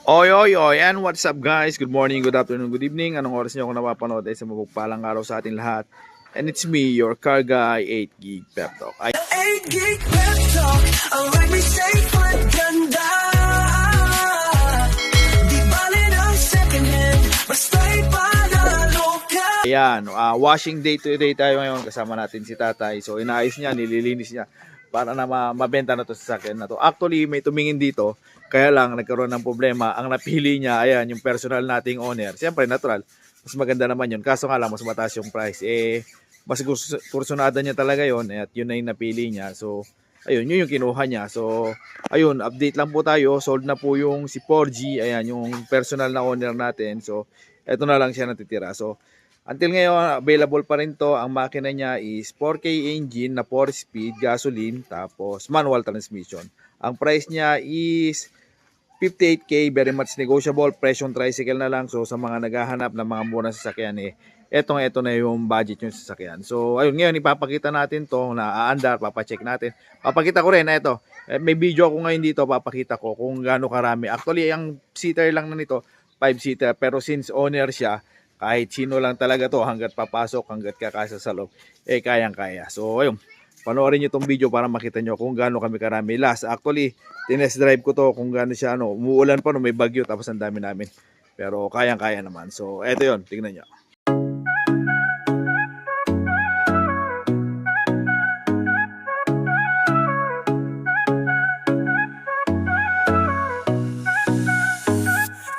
Oy, oy, oy, and what's up guys? Good morning, good afternoon, good evening. Anong oras niyo ako napapanood ay sa mapagpalang araw sa ating lahat. And it's me, your car guy, 8 Gig Pep Talk. 8 gig pep talk, ang like me safe at ganda. Di bali ng second hand, basta ipanalo ka. Ayan, washing day today tayo ngayon. Kasama natin si tatay. So inaayos niya, nililinis niya para na mabenta na to sa sasakyan na to. Actually, may tumingin dito. Kaya lang, nagkaroon ng problema. Ang napili niya, ayan, yung personal nating owner. Siyempre, natural. Mas maganda naman yun. Kaso nga lang, mas mataas yung price. Mas kursunada niya talaga yun. At yun na yung napili niya. So, ayun, yun yung kinuha niya. So, ayun, update lang po tayo. Sold na po yung si 4G. Ayan, yung personal na owner natin. So, eto na lang siya natitira. So, until ngayon, available pa rin to. Ang makina niya is 4K engine na 4-speed, gasoline, tapos manual transmission. Ang price niya is 58K, very much negotiable. Presyong tricycle na lang. So, sa mga naghahanap ng mga murang sasakyan, eto na yung budget yung sasakyan. So, ayun, ngayon, ipapakita natin to na aandar, papacheck natin. Papakita ko rin, eto. May video ako ngayon dito, papakita ko kung gaano karami. Actually, ang seater lang na nito, 5-seater. Pero since owner siya, kahit sino lang talaga to, hanggat papasok, hanggat kakasa sa loob, kayang-kaya. So, ayun, panoorin nyo itong video para makita nyo kung gaano kami karami. Last, actually, tinest drive ko to kung gaano siya, umuulan pa, may bagyo, tapos ang dami namin. Pero kayang-kaya naman. So, eto yun, tingnan nyo.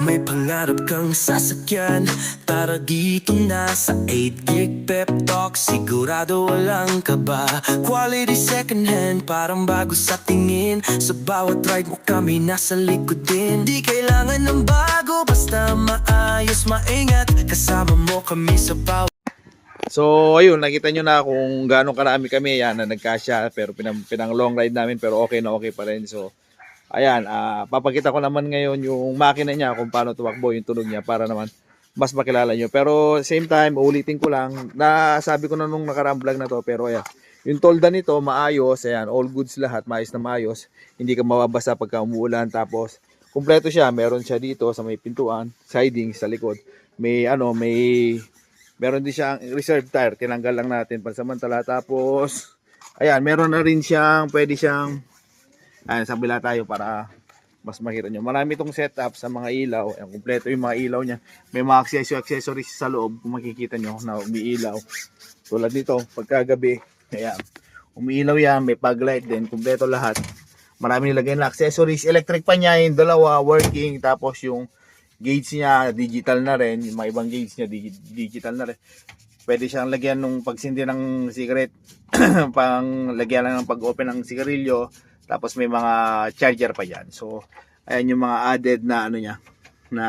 May pangarap kang sasakyan, tara dito na sa 8 gig pep talk. Sigurado walang kaba, quality second hand, parang bago sa tingin. Sa bawat ride mo kami nasa likod din. Di kailangan ng bago, basta maayos, maingat. Kasama mo kami sa bawat. So, ayun, nakita nyo na kung gaano karami kami. Yan, na nagkasya, pero pinang long ride namin, pero okay na okay pa rin. So, ayan, papakita ko naman ngayon yung makina niya kung paano tumakbo yung tunog niya para naman mas makilala nyo. Pero same time, ulitin ko lang, nasabi ko na nung nakaraang vlog na to, pero ayan, yung tolda nito maayos, ayan, all goods lahat, maayos na maayos, hindi ka mababasa pagka umuulan. Tapos kumpleto siya, meron siya dito sa may pintuan, siding sa likod, meron din siyang reserve tire, tinanggal lang natin pansamantala. Tapos ayan, meron na rin siyang, pwede siyang, ayan, sa bila tayo para mas makita nyo. Marami itong setup sa mga ilaw. Ayan, kumpleto yung mga ilaw niya. May mga accessories sa loob kung makikita nyo na umiilaw. Tulad nito, pagkagabi, ayan, umiilaw yan, may pag light din, kumpleto lahat. Marami nilagay na accessories. Electric pa niya, yung dalawa, working. Tapos yung gauge niya, digital na rin. Yung mga ibang gauge niya, digital na rin. Pwede siyang lagyan nung pagsindi ng cigarette, pang lagyan lang ng pag-open ng sigarilyo. Tapos may mga charger pa dyan. So, ayan yung mga added na ano niya. Na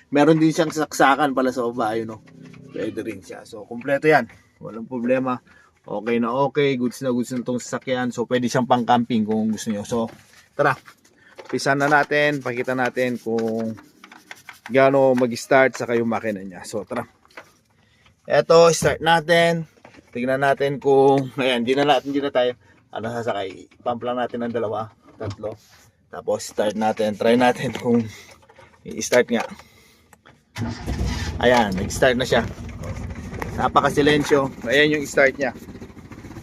meron din siyang saksakan pala sa baba. Ayun, no? Pwede rin siya. So, kumpleto yan. Walang problema. Okay na okay. Goods na itong sasakyan. So, pwede siyang pang camping kung gusto nyo. So, tara. Pisa na natin. Pakita natin kung gaano mag-start sa yung makina niya. So, tara. Eto, start natin. Tingnan natin kung, ayan, di na tayo sasakay. Pump lang natin ng 2, 3. Tapos start natin. Try natin kung i-start nga. Ayan, nag-start na siya. Napaka-silensyo. Ayan yung start niya.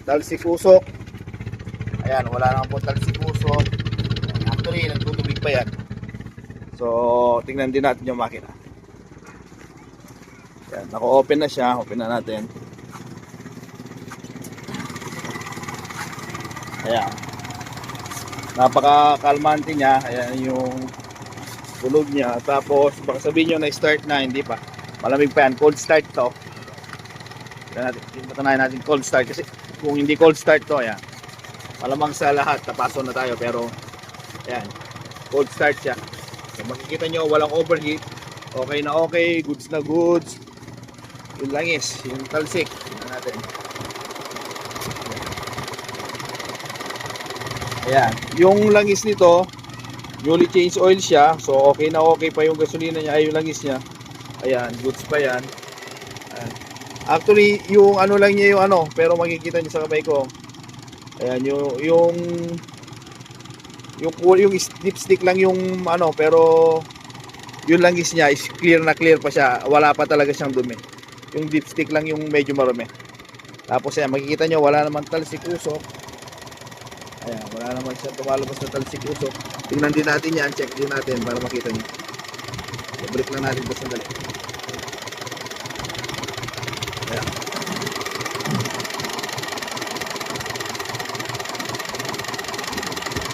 Talsik-usok. Ayan, wala naman po talsik-usok. Actually, nagtutubig pa yan. So, tingnan din natin yung makina. Ayan, naka-open na siya. Open na natin. Ayan. Napaka-kalmante niya. Ayan yung tulog niya. Tapos, baka sabihin nyo na start na, hindi pa. Malamig pa yan. Cold start to. Patanayan natin cold start. Kasi kung hindi cold start to, ayan. Malamang sa lahat, tapaso na tayo. Pero, ayan. Cold start siya. So, makikita nyo, walang overheat. Okay na okay. Goods na goods. Yung langis. Yung talsik. Tingnan natin. Ayan, yung langis nito, newly change oil siya. So okay na okay pa yung gasolina niya, ay yung langis niya. Ayan, goods pa yan. Ayan. Actually, yung ano lang niya yung pero makikita niyo sa kamay ko. Ayan, yung yung dipstick lang yung ano, pero yung langis niya is clear na clear pa siya. Wala pa talaga siyang dumi. Yung dipstick lang yung medyo marumi. Tapos ayan, makikita nyo, wala naman talsik usok. Ayan, wala naman siya tumalabas na talsik usok. Tingnan din natin yan, check din natin para makita nyo. I-break lang natin ito sandali. Ayan.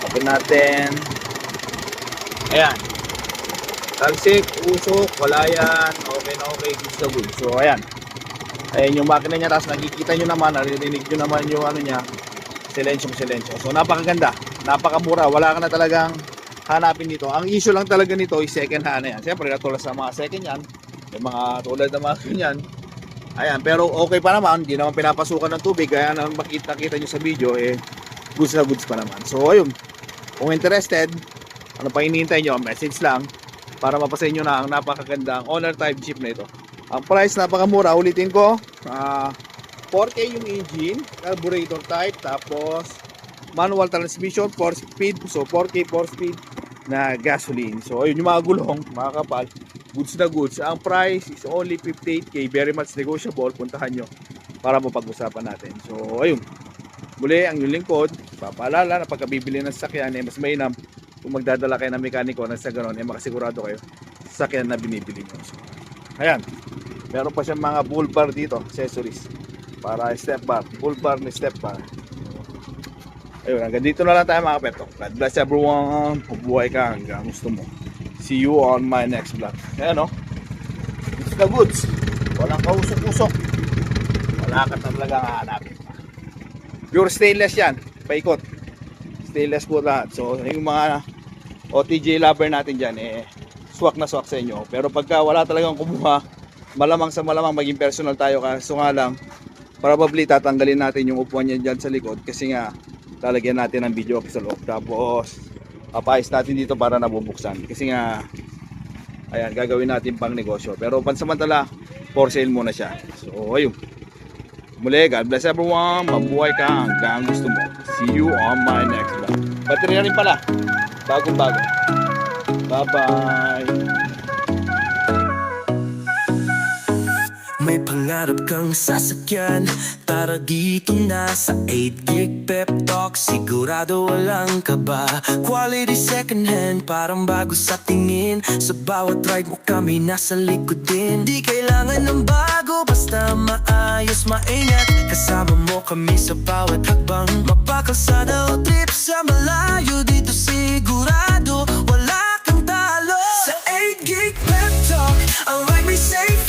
Open natin. Ayan. Talsik, usok, wala yan. Okay na okay, good na good. So ayan. Ayan yung makina niya, tapos nakikita nyo naman, naririnig nyo naman yung ano niya, silensyo. So napakaganda, napakamura, wala ka na talagang hanapin dito. Ang issue lang talaga nito is second hand na yan. Siyempre katulad sa mga second yan, yung mga tulad ng mga ganyan. Ayan, pero okay pa naman, hindi naman pinapasukan ng tubig, kaya naman makita nyo sa video, goods na goods pa naman. So ayun, kung interested, ano pa hinihintay nyo, message lang, para mapasa nyo na ang napakagandang owner type jeep na ito. Ang price napakamura, ulitin ko, 4K yung engine, carburetor type, tapos manual transmission, 4 speed, so 4K 4 speed na gasoline. So ayun yung mga gulong, mga kapal, goods na goods. Ang price is only 58K, very much negotiable, puntahan nyo para mapag-usapan natin. So ayun, muli ang yung lingkod, papaalala na pagkabibili ng sasakyan, mas mainam kung magdadala kayo ng mekaniko na sa ganon, makasigurado kayo sa sasakyan na binibili nyo. So, ayan, meron pa siyang mga bull bar dito, accessories para step bar, bull bar ni step bar. Ayun, hanggang dito na lang tayo mga kapetok. God bless everyone, mabuhay ka hanggang gusto mo. See you on my next vlog. Ayan o, goods na goods, walang kausok-usok, wala ka talagang hahanapin. Pure stainless yan, paikot, stainless po lahat. So yung mga OTJ lover natin dyan, swak na swak sa inyo. Pero pagka wala talagang kumuha, malamang sa malamang maging personal tayo. Kaso nga lang, probably tatanggalin natin yung upuan niya dyan sa likod, kasi nga lalagyan natin ng video sa loob. Tapos papayos natin dito para nabubuksan, kasi nga ayan, gagawin natin pang negosyo. Pero pansamantala, for sale muna siya. So ayun, muli, God bless everyone, mabuhay ka hanggang gusto mo. See you on my next vlog. Baterya rin pala, bagong bago. Bye bye. May pangarap kang sasakyan, tara dito na sa 8 Gig Pep Talk. Sigurado walang kaba, quality second hand, parang bago sa tingin. Sa bawat ride mo kami nasa likod din. Di kailangan ng bago, basta maayos, maingat. Kasama mo kami sa bawat hakbang, mapakalsada o trip sa malayo. Dito sigurado wala kang talo. Sa 8 Gig Pep Talk, ang ride may safe.